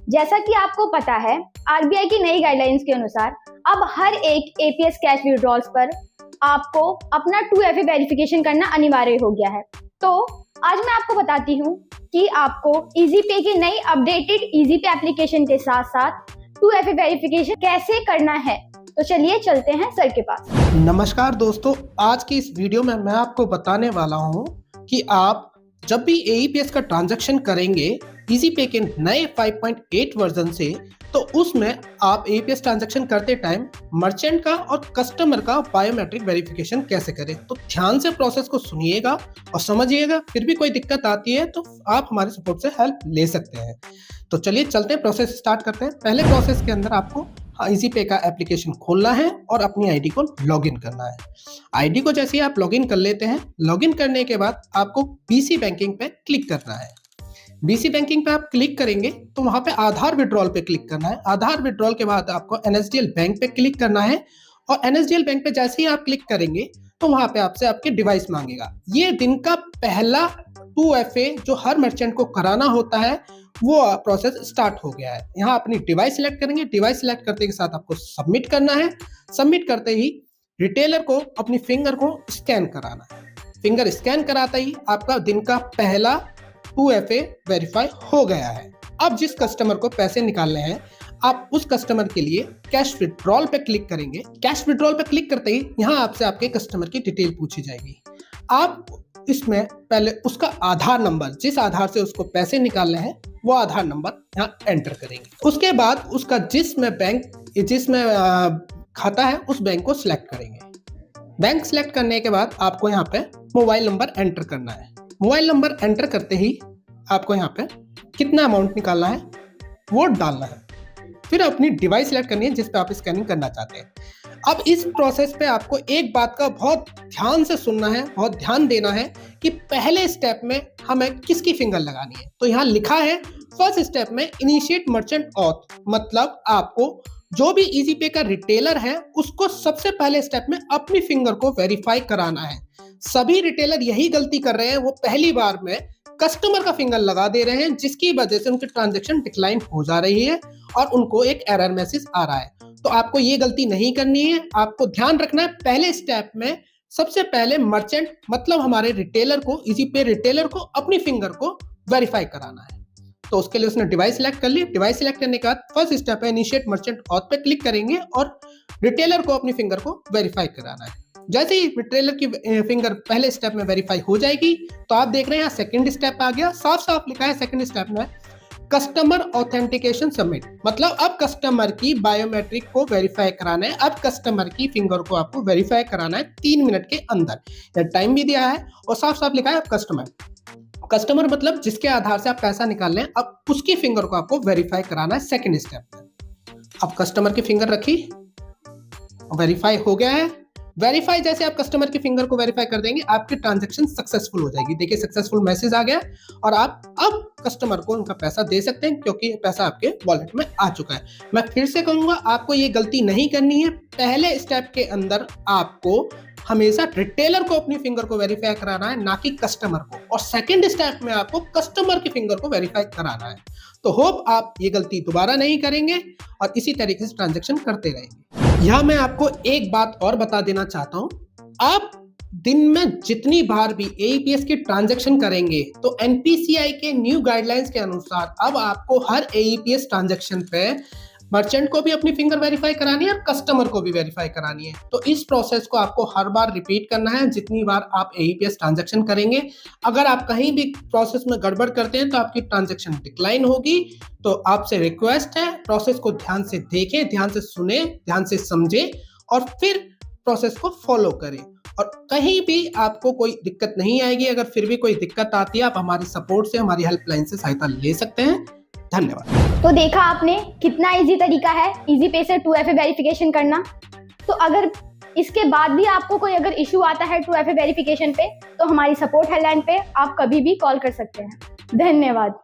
जैसा कि आपको पता है, आरबीआई की नई गाइडलाइंस के अनुसार अब हर एक एपीएस कैश विड्रॉल्स पर आपको अपना 2FA वेरिफिकेशन करना अनिवार्य हो गया है। तो आज मैं आपको बताती हूँ कि आपको EasyPay की नई अपडेटेड EasyPay एप्लीकेशन के साथ साथ 2FA वेरिफिकेशन कैसे करना है। तो चलिए चलते हैं सर के पास। नमस्कार दोस्तों, आज की इस वीडियो में मैं आपको बताने वाला हूं कि आप जब भी AEPS का ट्रांजैक्शन करेंगे EasyPay के नए 5.8 वर्जन से, तो उसमें आप AEPS ट्रांजैक्शन करते टाइम मर्चेंट का और कस्टमर का बायोमेट्रिक वेरिफिकेशन कैसे करें। तो ध्यान से प्रोसेस को सुनिएगा और समझिएगा। फिर भी कोई दिक्कत आती है तो आप हमारे सपोर्ट से हेल्प ले सकते हैं। तो चलिए चलते हैं, प्रोसेस स्टार्ट करते हैं। पहले प्रोसेस के अंदर आपको EasyPay का एप्लीकेशन खोलना है और अपनी आईडी को लॉगिन करना है। आईडी को जैसे ही आप लॉगिन कर लेते हैं, लॉगिन करने के बाद आपको BC बैंकिंग पे क्लिक करना है। BC बैंकिंग पे आप क्लिक करेंगे तो वहां पे आधार विड्रॉल पे क्लिक करना है। आधार विड्रॉल के बाद आपको NSDL बैंक पे क्लिक करना है और NSDL बैंक पे जैसे ही आप क्लिक करेंगे तो वहां पे आपसे आपके डिवाइस मांगेगा। ये दिन का पहला 2FA जो हर मर्चेंट को कराना होता है, वो प्रोसेस स्टार्ट हो गया है। यहाँ अपनी डिवाइस सिलेक्ट करेंगे। डिवाइस सिलेक्ट करते के साथ आपको सबमिट करना है। सबमिट करते ही रिटेलर को अपनी फिंगर को स्कैन कराना है। फिंगर स्कैन कराता ही आपका दिन का पहला 2FA वेरीफाई हो गया है। अब जिस कस्टमर को पैसे निकालने हैं, आप उस कस्टमर के लिए कैश विड्रॉल पे क्लिक करेंगे। कैश विड्रॉल पे क्लिक करते ही यहाँ आपसे आपके कस्टमर की डिटेल पूछी जाएगी। आप इसमें पहले उसका आधार नंबर, जिस आधार से उसको पैसे निकालने हैं, वो आधार नंबर यहाँ एंटर करेंगे। उसके बाद उसका जिसमें खाता है उस बैंक को सिलेक्ट करेंगे। बैंक सिलेक्ट करने के बाद आपको यहाँ पे मोबाइल नंबर एंटर करना है। मोबाइल नंबर एंटर करते ही आपको यहाँ पे कितना अमाउंट निकालना है वो डालना है। फिर अपनी डिवाइस सिलेक्ट करनी है जिस पे आप स्कैनिंग करना चाहते हैं। अब इस प्रोसेस पे आपको एक बात का बहुत ध्यान से सुनना है, बहुत ध्यान देना है कि पहले स्टेप में हमें किसकी फिंगर लगानी है। तो यहाँ लिखा है फर्स्ट स्टेप में इनिशिएट मर्चेंट ऑथ, मतलब आपको जो भी EasyPay का रिटेलर है उसको सबसे पहले स्टेप में अपनी फिंगर को वेरीफाई कराना है। सभी रिटेलर यही गलती कर रहे हैं, वो पहली बार में कस्टमर का फिंगर लगा दे रहे हैं, जिसकी वजह से उनकी ट्रांजैक्शन डिक्लाइन हो जा रही है और उनको एक एरर मैसेज आ रहा है। तो आपको ये गलती नहीं करनी है। आपको ध्यान रखना है पहले स्टेप में सबसे पहले मर्चेंट मतलब हमारे रिटेलर को, EasyPay रिटेलर को अपनी फिंगर को वेरीफाई कराना है। तो उसके लिए उसने डिवाइस सिलेक्ट कर ली। डिवाइस सिलेक्ट करने के बाद फर्स्ट स्टेप है इनिशिएट मर्चेंट ऑथ पे क्लिक करेंगे और रिटेलर को अपनी फिंगर को वेरीफाई कराना है। जैसे ही रिटेलर की फिंगर पहले स्टेप में वेरीफाई हो जाएगी तो आप देख रहे हैं यहाँ सेकंड स्टेप आ गया। साफ साफ लिखा है सेकंड स्टेप में कस्टमर ऑथेंटिकेशन सबमिट, मतलब अब कस्टमर की बायोमेट्रिक को वेरीफाई कराना है। अब कस्टमर की फिंगर को आपको वेरीफाई कराना है 3 मिनट के अंदर। टाइम भी दिया है और साफ साफ लिखा है कस्टमर मतलब जिसके आधार से आप पैसा निकाल रहे हैं, अब उसकी फिंगर को आपको वेरीफाई कराना है सेकंड स्टेप में। अब कस्टमर की फिंगर रखी, वेरीफाई हो गया है। वेरीफाई जैसे आप कस्टमर की फिंगर को वेरीफाई कर देंगे, आपकी ट्रांजैक्शन सक्सेसफुल हो जाएगी। देखिए सक्सेसफुल मैसेज आ गया और आप अब कस्टमर को उनका पैसा दे सकते हैं क्योंकि पैसा आपके वॉलेट में आ चुका है। मैं फिर से कहूंगा, आपको ये गलती नहीं करनी है। पहले स्टेप के अंदर आपको हमेशा रिटेलर को अपनी फिंगर को वेरीफाई कराना है, ना कि कस्टमर को। और सेकंड स्टेप में आपको कस्टमर की फिंगर को वेरीफाई कराना है। तो होप आप ये गलती दोबारा नहीं करेंगे और इसी तरीके से ट्रांजैक्शन करते रहेंगे। यहाँ मैं आपको एक बात और बता देना चाहता हूँ, आप दिन में जितनी बार भी AEPS की ट्रांजैक्शन करेंगे तो NPCI के न्यू गाइडलाइंस के अनुसार अब आपको हर AEPS ट्रांजैक्शन पे मर्चेंट को भी अपनी फिंगर वेरीफाई करानी है और कस्टमर को भी वेरीफाई करानी है। तो इस प्रोसेस को आपको हर बार रिपीट करना है जितनी बार आप AEPS ट्रांजैक्शन करेंगे। अगर आप कहीं भी प्रोसेस में गड़बड़ करते हैं तो आपकी ट्रांजैक्शन डिक्लाइन होगी। तो आपसे रिक्वेस्ट है, प्रोसेस को ध्यान से देखें, ध्यान से सुने, ध्यान से समझें और फिर प्रोसेस को फॉलो करें। और कहीं भी आपको कोई दिक्कत नहीं आएगी। अगर फिर भी कोई दिक्कत आती है, आप हमारी सपोर्ट से, हमारी हेल्पलाइन से सहायता ले सकते हैं। धन्यवाद। तो देखा आपने कितना इजी तरीका है EasyPay से 2FA वेरिफिकेशन करना। तो अगर इसके बाद भी आपको कोई अगर इशू आता है 2FA वेरिफिकेशन पे, तो हमारी सपोर्ट हेल्पलाइन पे आप कभी भी कॉल कर सकते हैं। धन्यवाद।